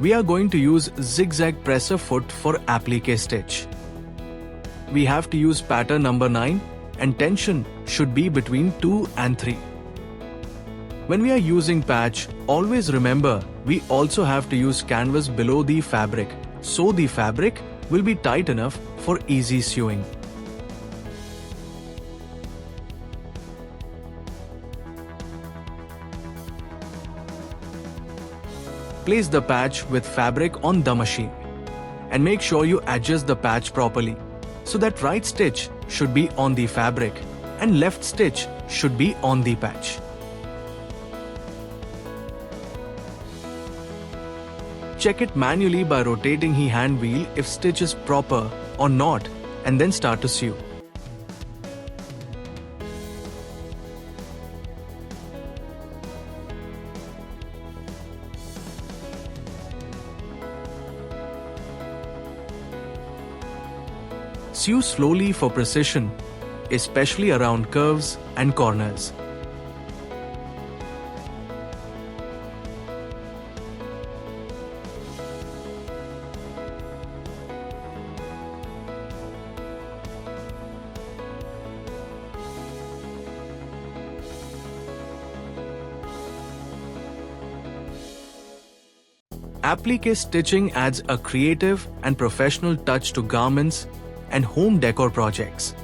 We are going to use zigzag presser foot for applique stitch. We have to use pattern number 9 and tension should be between 2 and 3. When we are using patch, always remember we also have to use canvas below the fabric, so the fabric will be tight enough for easy sewing. Place the patch with fabric on the machine and make sure you adjust the patch properly so that right stitch should be on the fabric and left stitch should be on the patch. Check it manually by rotating the hand wheel if stitch is proper or not and then start to sew. Sew slowly for precision, especially around curves and corners. Applique stitching adds a creative and professional touch to garments and home decor projects.